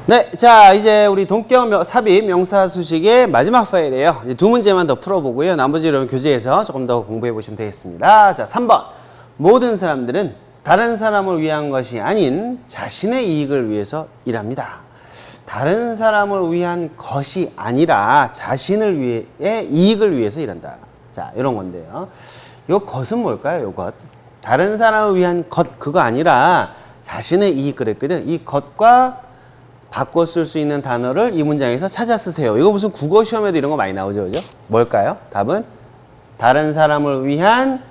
네, 자 이제 우리 동격 삽입 명사 수식의 마지막 파일이에요. 이제 두 문제만 더 풀어보고요. 나머지 여러분 교재에서 조금 더 공부해 보시면 되겠습니다. 자, 3번. 모든 사람들은 다른 사람을 위한 것이 아닌 자신의 이익을 위해서 일합니다. 다른 사람을 위한 것이 아니라 자신을 위해 이익을 위해서 일한다. 자, 이런 건데요. 요 것은 뭘까요? 요 것. 다른 사람을 위한 것 그거 아니라 자신의 이익 그랬거든. 이 것과 바꿔 쓸 수 있는 단어를 이 문장에서 찾아 쓰세요. 이거 무슨 국어 시험에도 이런 거 많이 나오죠, 그죠? 뭘까요? 답은 다른 사람을 위한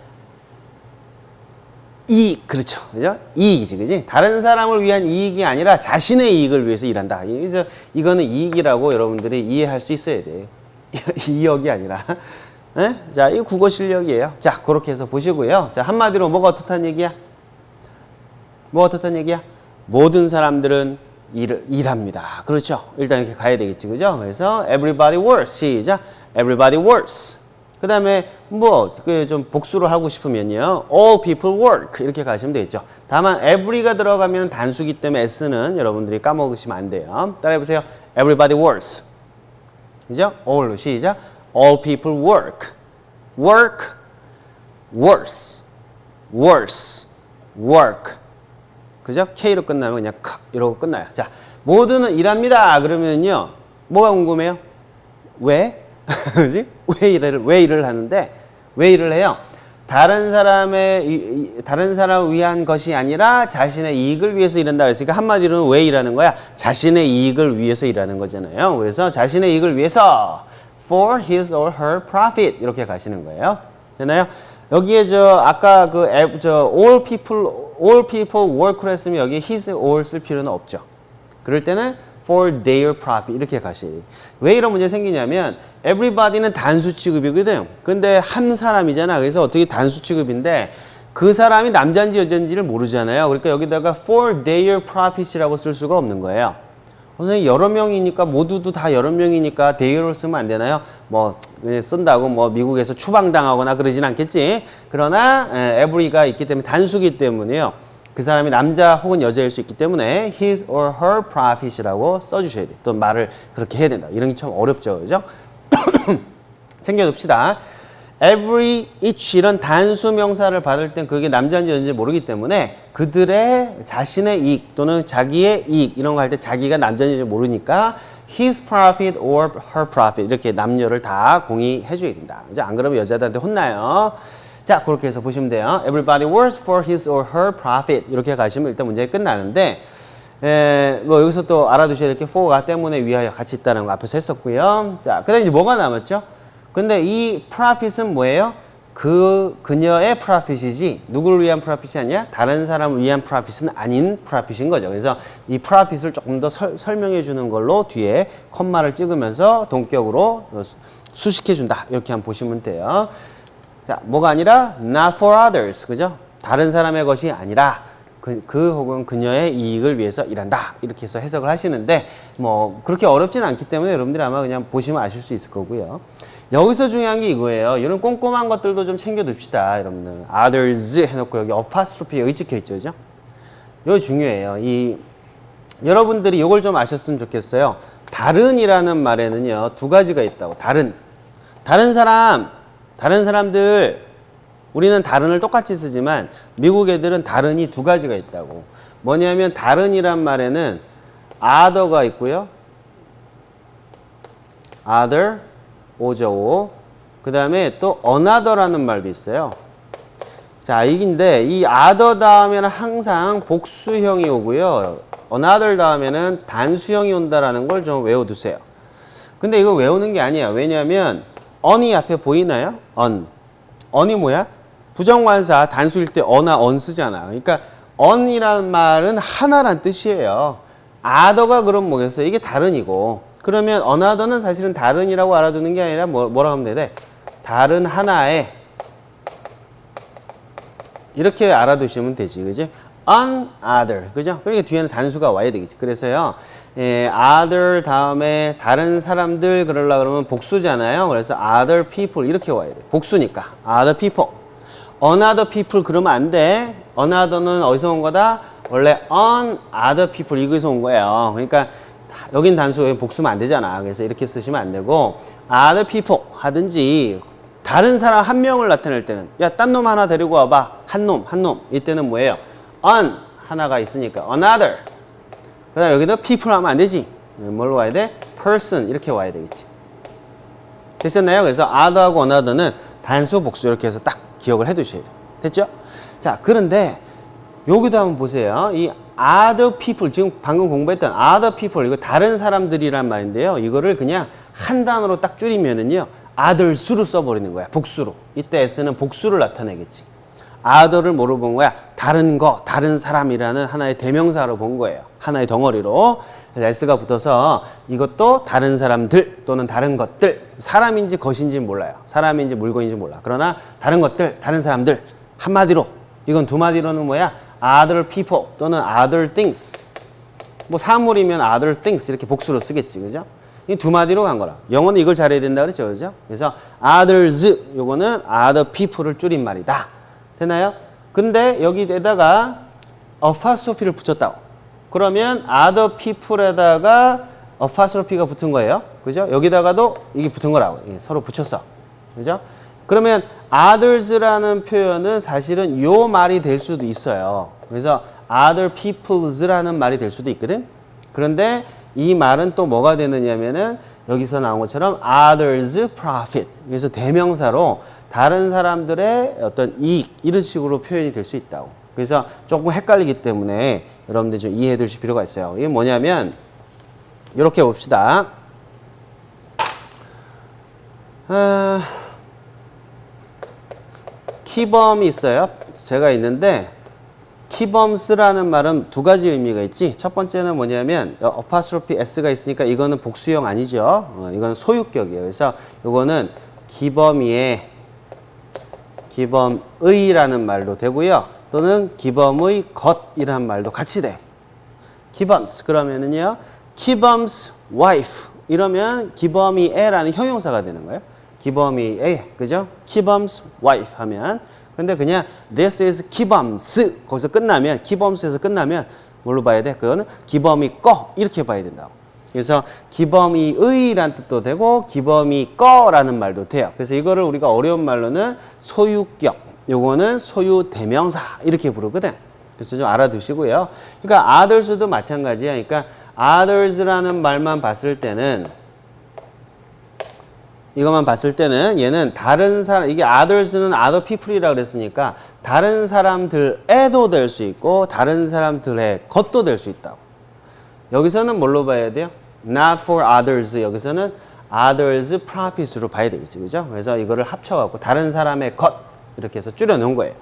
이익, 그렇죠, 그죠? 이익이지, 그지? 다른 사람을 위한 이익이 아니라 자신의 이익을 위해서 일한다. 그래서 이거는 이익이라고 여러분들이 이해할 수 있어야 돼요. 이역이 아니라. 네? 자, 이 국어 실력이에요. 자, 그렇게 해서 보시고요. 자, 한마디로 뭐가 어떻다는 얘기야? 뭐가 어떻다는 얘기야? 모든 사람들은 일합니다. 그렇죠. 일단 이렇게 가야 되겠지. 그죠? 그래서 everybody works. 시작. everybody works. 그 다음에 뭐 좀 복수를 하고 싶으면요. all people work. 이렇게 가시면 되겠죠. 다만 every가 들어가면 단수기 때문에 s는 여러분들이 까먹으시면 안 돼요. 따라해보세요. everybody works. 그죠? all로 시작. all people work. work. worse. worse. work. 그죠? K로 끝나면 그냥 칵 이러고 끝나요. 자, 모두는 일합니다. 그러면요. 뭐가 궁금해요? 왜? 그지? 왜 일을 하는데? 왜 일을 해요? 다른 사람을 위한 것이 아니라 자신의 이익을 위해서 일한다 그랬으니까 한마디로는 왜 일하는 거야? 자신의 이익을 위해서 일하는 거잖아요. 그래서 자신의 이익을 위해서 for his or her profit 이렇게 가시는 거예요. 되나요? 여기에 아까 all people work를 했으면 여기 his or 쓸 필요는 없죠. 그럴 때는 for their profit 이렇게 가셔야 돼요. 왜 이런 문제 생기냐면 everybody는 단수 취급이거든. 근데 한 사람이잖아. 그래서 어떻게 단수 취급인데 그 사람이 남자인지 여자인지를 모르잖아요. 그러니까 여기다가 for their profit이라고 쓸 수가 없는 거예요. 선생님 여러 명이니까 모두도 다 여러 명이니까 their를 쓰면 안 되나요? 뭐 쓴다고 뭐 미국에서 추방당하거나 그러진 않겠지. 그러나 every가 있기 때문에 단수기 때문에요. 그 사람이 남자 혹은 여자일 수 있기 때문에 his or her profit이라고 써주셔야 돼. 또 말을 그렇게 해야 된다. 이런 게 참 어렵죠, 그죠? 챙겨둡시다. every, each 이런 단수 명사를 받을 땐 그게 남자인지 여자인지 모르기 때문에 그들의 자신의 이익 또는 자기의 이익 이런 거 할 때 자기가 남자인지 모르니까 his profit or her profit 이렇게 남녀를 다 공유해 줘야 된다. 이제 안 그러면 여자들한테 혼나요. 자, 그렇게 해서 보시면 돼요. Everybody works for his or her profit 이렇게 가시면 일단 문제가 끝나는데 뭐 여기서 또 알아두셔야 될 게 for가 때문에 위하여 같이 있다는 거 앞에서 했었고요. 자, 그다음에 이제 뭐가 남았죠? 근데 이 profit은 뭐예요? 그녀의 profit이지 누구를 위한 profit이 아니야? 다른 사람을 위한 profit은 아닌 profit인 거죠. 그래서 이 profit을 조금 더 설명해 주는 걸로 뒤에 콤마를 찍으면서 동격으로 수식해 준다. 이렇게 한번 보시면 돼요. 자, 뭐가 아니라 not for others. 그죠? 다른 사람의 것이 아니라 그 혹은 그녀의 이익을 위해서 일한다. 이렇게 해서 해석을 하시는데 뭐 그렇게 어렵진 않기 때문에 여러분들이 아마 그냥 보시면 아실 수 있을 거고요. 여기서 중요한 게 이거예요. 이런 꼼꼼한 것들도 좀 챙겨둡시다. 여러분들. others 해놓고 여기 apostrophe 여기 찍혀있죠. 그죠? 이거 중요해요. 여러분들이 이걸 좀 아셨으면 좋겠어요. 다른이라는 말에는요. 두 가지가 있다고. 다른 사람들 우리는 다른을 똑같이 쓰지만 미국 애들은 다른이 두 가지가 있다고. 뭐냐면 다른이란 말에는 other가 있고요. other 오죠. 그 다음에 또 another라는 말도 있어요. 자, 이긴데 이 other 다음에는 항상 복수형이 오고요. another 다음에는 단수형이 온다라는 걸 좀 외워두세요. 근데 이거 외우는 게 아니야. 왜냐하면 on이 앞에 보이나요? on이 뭐야? 부정관사 단수일 때 어나 on 쓰잖아. 그러니까 on이라는 말은 하나란 뜻이에요. other가 그럼 뭐겠어요? 이게 다른이고. 그러면 another는 사실은 다른이라고 알아두는 게 아니라 뭐라고 하면 돼? 다른 하나에 이렇게 알아두시면 되지. 그지? another. 그죠? 그러니까 뒤에는 단수가 와야 되겠지. 그래서요. other 다음에 다른 사람들 그러려고 그러면 복수잖아요. 그래서 other people 이렇게 와야 돼. 복수니까. other people. another people 그러면 안 돼. another는 어디서 온 거다? 원래 on other people 이거에서 온 거예요. 그러니까 여긴 단수, 여긴 복수면 안 되잖아. 그래서 이렇게 쓰시면 안 되고 other people 하든지 다른 사람 한 명을 나타낼 때는 야, 딴 놈 하나 데리고 와봐. 한 놈. 이때는 뭐예요? on 하나가 있으니까 another. 그다음 여기도 people 하면 안 되지. 뭘로 와야 돼? person 이렇게 와야 되겠지. 됐었나요? 그래서 other하고 another는 단수, 복수 이렇게 해서 딱 기억을 해두셔야 돼요. 됐죠? 자, 그런데 여기도 한번 보세요. 이 other people, 지금 방금 공부했던 other people, 이거 다른 사람들이란 말인데요. 이거를 그냥 한 단어로 딱 줄이면은요, others로 써버리는 거야. 복수로. 이때 s는 복수를 나타내겠지. other를 뭐로 본 거야? 다른 거, 다른 사람이라는 하나의 대명사로 본 거예요. 하나의 덩어리로. 그래서 s가 붙어서 이것도 다른 사람들 또는 다른 것들, 사람인지 것인지 몰라요. 사람인지 물건인지 몰라. 그러나 다른 것들, 다른 사람들, 한마디로, 이건 두 마디로는 뭐야? other people 또는 other things. 뭐 사물이면 other things 이렇게 복수로 쓰겠지. 그죠? 이 두 마디로 간 거라. 영어는 이걸 잘해야 된다 그랬죠. 그죠? 그래서 others 요거는 other people을 줄인 말이다. 되나요? 근데 여기에다가 apostrophe를 붙였다고. 그러면 other people에다가 apostrophe가 붙은 거예요. 그죠? 여기다가도 이게 붙은 거라고. 서로 붙였어. 그죠? 그러면 others라는 표현은 사실은 요 말이 될 수도 있어요. 그래서 other peoples라는 말이 될 수도 있거든. 그런데 이 말은 또 뭐가 되느냐면은 여기서 나온 것처럼 others profit. 그래서 대명사로 다른 사람들의 어떤 이익 이런 식으로 표현이 될 수 있다고. 그래서 조금 헷갈리기 때문에 여러분들 좀 이해해 두실 필요가 있어요. 이게 뭐냐면 이렇게 봅시다. 키범이 있어요. 제가 있는데 키범스라는 말은 두 가지 의미가 있지. 첫 번째는 뭐냐면 apostrophe s가 있으니까 이거는 복수형 아니죠. 이건 소유격이에요. 그래서 이거는 기범의라는 말도 되고요. 또는 기범의 것이라는 말도 같이 돼. 기범스 그러면은요. 기범's wife 이러면 기범이애라는 형용사가 되는 거예요. 기범이애, 그죠? 기범's wife 하면. 근데 그냥 this is 기범스 거기서 끝나면 기범스에서 끝나면 뭘로 봐야 돼? 그거는 기범이 거 이렇게 봐야 된다고. 그래서 기범이의란 뜻도 되고 기범이 거라는 말도 돼요. 그래서 이거를 우리가 어려운 말로는 소유격, 요거는 소유 대명사 이렇게 부르거든. 그래서 좀 알아두시고요. 그러니까 others도 마찬가지야. 그러니까 others라는 말만 봤을 때는 이것만 봤을 때는 얘는 다른 사람, 이게 others는 other people이라고 그랬으니까 다른 사람들에도 될 수 있고 다른 사람들의 것도 될 수 있다고. 여기서는 뭘로 봐야 돼요? Not for others. 여기서는 others profit으로 봐야 되겠지. 그죠? 그래서 이거를 합쳐갖고 다른 사람의 것 이렇게 해서 줄여놓은 거예요.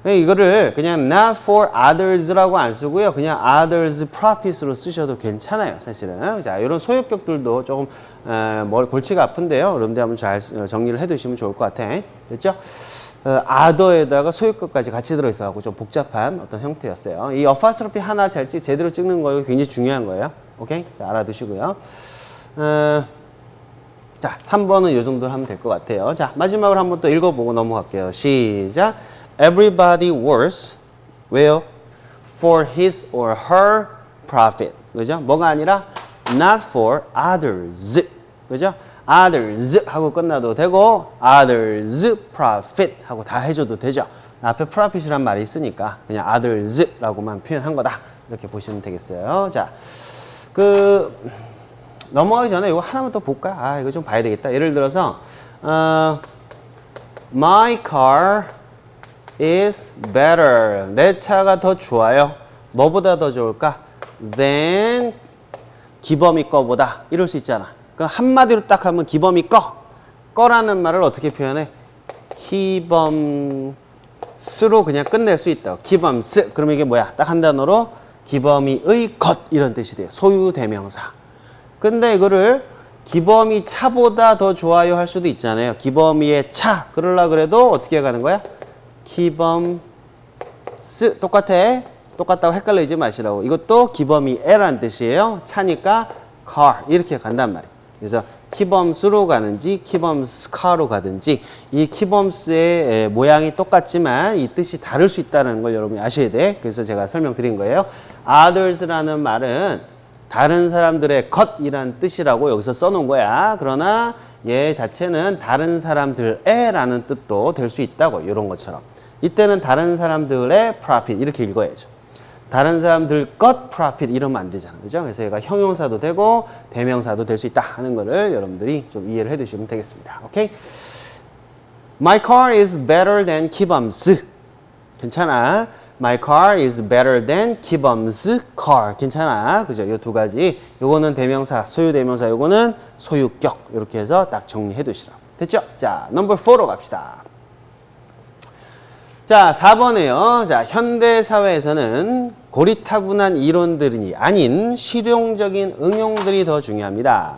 이거를 그냥 not for others라고 안 쓰고요. 그냥 others profit으로 쓰셔도 괜찮아요. 사실은. 자, 이런 소유격들도 조금 골치가 아픈데요. 여러분들 한번 잘 정리를 해두시면 좋을 것 같아. 됐죠? other에다가 소유격까지 같이 들어있어갖고 좀 복잡한 어떤 형태였어요. 이 apostrophe 하나 제대로 찍는 거 굉장히 중요한 거예요. 오케이? 자, 알아두시고요. 자, 3번은 이 정도 하면 될 것 같아요. 자, 마지막으로 한번 또 읽어보고 넘어갈게요. 시작. Everybody works well for his or her profit. 그죠? 뭐가 아니라 not for others. 그죠? others 하고 끝나도 되고 others profit 하고 다 해줘도 되죠. 앞에 profit이란 말이 있으니까 그냥 others라고만 표현한 거다. 이렇게 보시면 되겠어요. 자, 넘어가기 전에 이거 하나만 더 볼까? 아, 이거 좀 봐야 되겠다. 예를 들어서 My car is better. 내 차가 더 좋아요. 뭐보다 더 좋을까? Than 기범이 거보다. 이럴 수 있잖아. 그러니까 한마디로 딱 하면 기범이 거라는 말을 어떻게 표현해? 기범스로 그냥 끝낼 수 있다. 기범스. 그러면 이게 뭐야? 딱 한 단어로 기범이의 것 이런 뜻이 돼요. 소유 대명사. 근데 이거를 기범이 차보다 더 좋아요 할 수도 있잖아요. 기범이의 차. 그러려고 그래도 어떻게 가는 거야? 기범스. 똑같다고 헷갈리지 마시라고. 이것도 기범이애라는 뜻이에요. 차니까 car 이렇게 간단 말이에요. 그래서 키범스로 가는지 키범스카로 가든지 이 키범스의 모양이 똑같지만 이 뜻이 다를 수 있다는 걸 여러분이 아셔야 돼. 그래서 제가 설명드린 거예요. others라는 말은 다른 사람들의 것이란 뜻이라고 여기서 써놓은 거야. 그러나 얘 자체는 다른 사람들의 라는 뜻도 될 수 있다고. 이런 것처럼. 이때는 다른 사람들의 profit 이렇게 읽어야죠. 다른 사람들 것 profit 이러면 안 되잖아. 그죠? 그래서 얘가 형용사도 되고 대명사도 될 수 있다 하는 거를 여러분들이 좀 이해를 해 두시면 되겠습니다. 오케이? My car is better than 기범's. 괜찮아. My car is better than 기범's car. 괜찮아. 그죠? 요 두 가지. 요거는 대명사, 소유 대명사, 요거는 소유격. 이렇게 해서 딱 정리해 두시라. 됐죠? 자, 넘버 4로 갑시다. 자, 4번에요. 자, 현대 사회에서는 고리타분한 이론들이 아닌 실용적인 응용들이 더 중요합니다.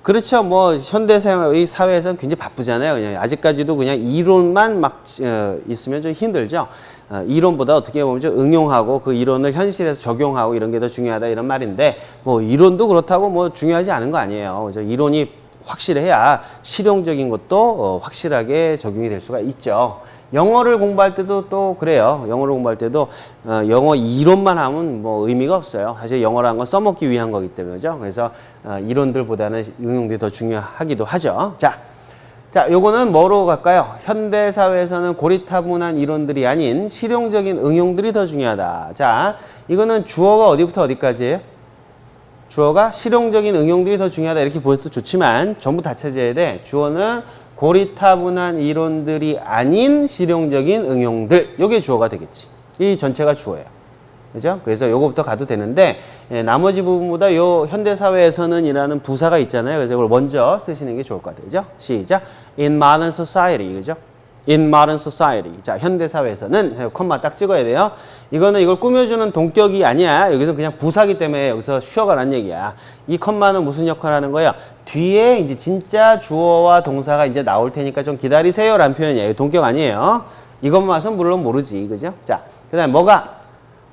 그렇죠. 뭐 현대 사회에서는 굉장히 바쁘잖아요. 그냥 아직까지도 그냥 이론만 막 있으면 좀 힘들죠. 이론보다 어떻게 보면 좀 응용하고 그 이론을 현실에서 적용하고 이런 게 더 중요하다 이런 말인데 뭐 이론도 그렇다고 뭐 중요하지 않은 거 아니에요. 그죠? 이론이 확실해야 실용적인 것도 확실하게 적용이 될 수가 있죠. 영어를 공부할 때도 또 그래요. 영어를 공부할 때도 영어 이론만 하면 뭐 의미가 없어요. 사실 영어라는 건 써먹기 위한 거기 때문에 그죠. 그래서 이론들보다는 응용들이 더 중요하기도 하죠. 자, 요거는 뭐로 갈까요? 현대 사회에서는 고리타분한 이론들이 아닌 실용적인 응용들이 더 중요하다. 자, 이거는 주어가 어디부터 어디까지예요? 주어가 실용적인 응용들이 더 중요하다 이렇게 보셔도 좋지만 전부 다 찾아야 돼. 주어는 고리타분한 이론들이 아닌 실용적인 응용들. 요게 주어가 되겠지. 이 전체가 주어예요. 그죠? 그래서 요거부터 가도 되는데 나머지 부분보다 요 현대사회에서는 이라는 부사가 있잖아요. 그래서 이걸 먼저 쓰시는 게 좋을 것 같아요. 그죠? 시작. In modern society. 그죠? In modern society. 자, 현대사회에서는 콤마 딱 찍어야 돼요. 이거는 이걸 꾸며주는 동격이 아니야. 여기서 그냥 부사기 때문에 여기서 쉬어가라는 얘기야. 이 콤마는 무슨 역할을 하는 거야? 뒤에 이제 진짜 주어와 동사가 이제 나올 테니까 좀 기다리세요 라는 표현이에요. 동격 아니에요. 이것만 와서 물론 모르지. 그죠? 자, 그 다음에 뭐가?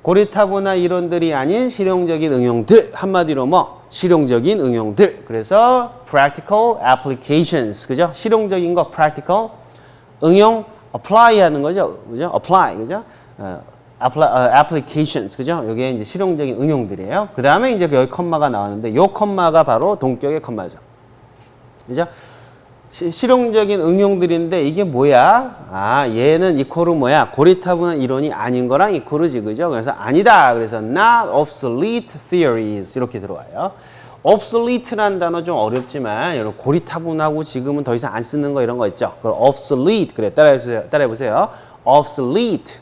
고리타분한 이론들이 아닌 실용적인 응용들. 한마디로 뭐? 실용적인 응용들. 그래서 practical applications. 그죠? 실용적인 거 practical. 응용, apply 하는 거죠. 그죠? apply. 그죠? applications. 그죠? 이게 이제 실용적인 응용들이에요. 그 다음에 이제 여기 컴마가 나왔는데, 요 컴마가 바로 동격의 컴마죠. 그죠? 실용적인 응용들인데, 이게 뭐야? 아, 얘는 이코르 뭐야? 고리타분한 이론이 아닌 거랑 이코르지. 그죠? 그래서 아니다. 그래서 not obsolete theories. 이렇게 들어와요. obsolete라는 단어 좀 어렵지만 여러분 고리타분하고 지금은 더 이상 안 쓰는 거 이런 거 있죠. 그걸 obsolete 그래 따라해보세요. obsolete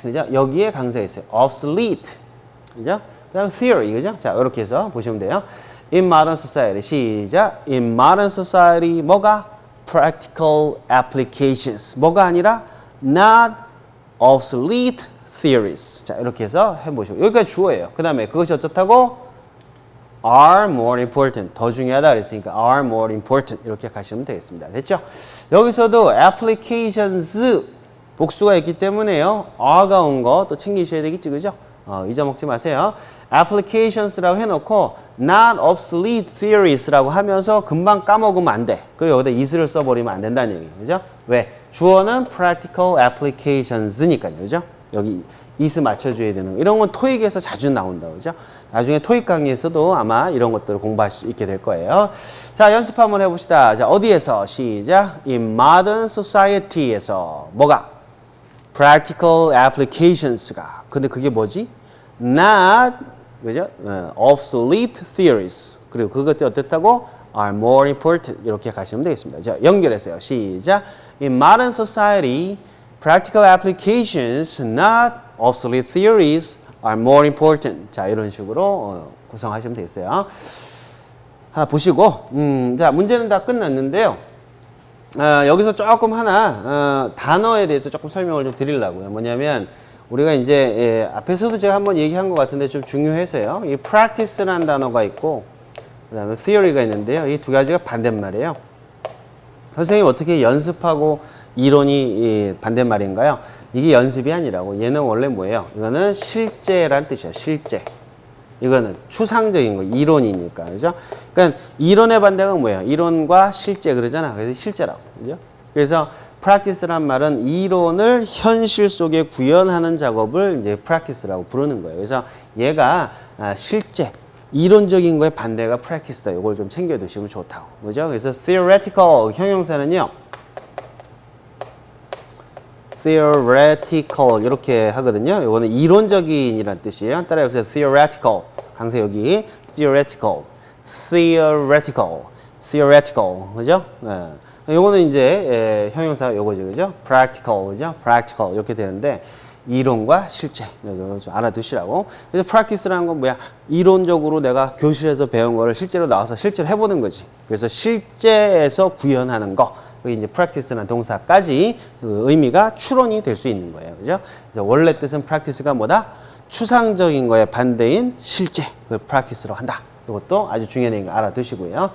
그죠? 여기에 강세가 있어요. obsolete 그죠? 그다음 theory 그죠? 자 이렇게 해서 보시면 돼요. In modern society 시작. In modern society 뭐가? practical applications 뭐가 아니라 not obsolete theories. 자 이렇게 해서 해보시고 여기까지 주어예요. 그 다음에 그것이 어쩌다고? are more important. 더 중요하다 그랬으니까 are more important. 이렇게 가시면 되겠습니다. 됐죠? 여기서도 applications 복수가 있기 때문에요. are가 온 거 또 챙기셔야 되겠지. 그죠? 잊어먹지 마세요. applications라고 해놓고 not obsolete theories라고 하면서 금방 까먹으면 안 돼. 그리고 여기다 is를 써버리면 안 된다는 얘기예요. 그죠? 왜? 주어는 practical applications니까요. 그죠? 여기 is 맞춰줘야 되는 거. 이런 건 토익에서 자주 나온다고 그죠? 나중에 토익 강의에서도 아마 이런 것들을 공부할 수 있게 될 거예요. 자, 연습 한번 해봅시다. 자, 어디에서? 시작. In modern society에서 뭐가? practical applications가. 근데 그게 뭐지? not 그죠? obsolete theories. 그리고 그것들이 어땠다고? are more important. 이렇게 가시면 되겠습니다. 자, 연결해서요. 시작. In modern society, practical applications, not obsolete theories, are more important. 자, 이런 식으로 구성하시면 되겠어요. 하나 보시고, 자, 문제는 다 끝났는데요. 여기서 조금 하나 단어에 대해서 조금 설명을 좀 드리려고요. 뭐냐면 우리가 이제 앞에서도 제가 한번 얘기한 것 같은데 좀 중요해서요. 이 practice라는 단어가 있고 그 다음에 theory가 있는데요. 이 두 가지가 반대말이에요. 선생님 어떻게 연습하고 이론이 반대말인가요? 이게 연습이 아니라고. 얘는 원래 뭐예요? 이거는 실제란 뜻이에요. 실제. 이거는 추상적인 거, 이론이니까. 그죠? 그러니까 이론의 반대가 뭐예요? 이론과 실제 그러잖아. 그래서 실제라고. 그죠? 그래서 practice란 말은 이론을 현실 속에 구현하는 작업을 이제 practice라고 부르는 거예요. 그래서 얘가 실제 이론적인 거에 반대가 practice다. 이걸 좀 챙겨 두시면 좋다고. 그죠? 그래서 theoretical 형용사는요. theoretical 이렇게 하거든요. 이거는 이론적인이란 뜻이에요. 따라해보세요. theoretical. 강세 여기 theoretical. 그죠? 네. 요거는 이제 형용사 요거죠. 그죠? practical. 그죠? practical 이렇게 되는데 이론과 실제 좀 알아두시라고. 그래서 practice라는 건 뭐야? 이론적으로 내가 교실에서 배운 거를 실제로 나와서 실제로 해보는 거지. 그래서 실제에서 구현하는 거. 그게 이제 practice라는 동사까지 그 의미가 추론이 될 수 있는 거예요. 그죠? 그래서 원래 뜻은 practice가 뭐다? 추상적인 거에 반대인 실제. 그걸 practice로 한다. 이것도 아주 중요한 거 알아두시고요.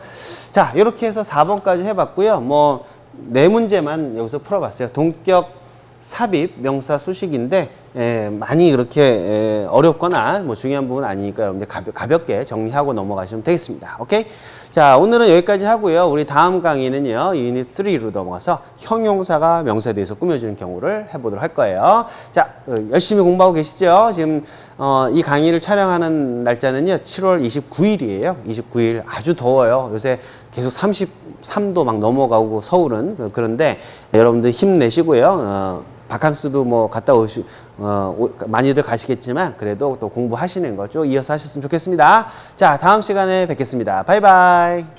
자, 이렇게 해서 4번까지 해봤고요. 뭐, 네 문제만 여기서 풀어봤어요. 동격 삽입, 명사, 수식인데 많이 그렇게 어렵거나 뭐 중요한 부분은 아니니까 여러분들 가볍게 정리하고 넘어가시면 되겠습니다. 오케이? 자, 오늘은 여기까지 하고요. 우리 다음 강의는요. 유닛 3로 넘어가서 형용사가 명사에 대해서 꾸며주는 경우를 해보도록 할 거예요. 자, 열심히 공부하고 계시죠? 지금 이 강의를 촬영하는 날짜는요. 7월 29일이에요. 29일 아주 더워요. 요새 계속 33도 막 넘어가고 서울은 그런데 여러분들 힘내시고요. 바캉스도 뭐 갔다 많이들 가시겠지만 그래도 또 공부하시는 거 쭉 이어서 하셨으면 좋겠습니다. 자, 다음 시간에 뵙겠습니다. 바이바이.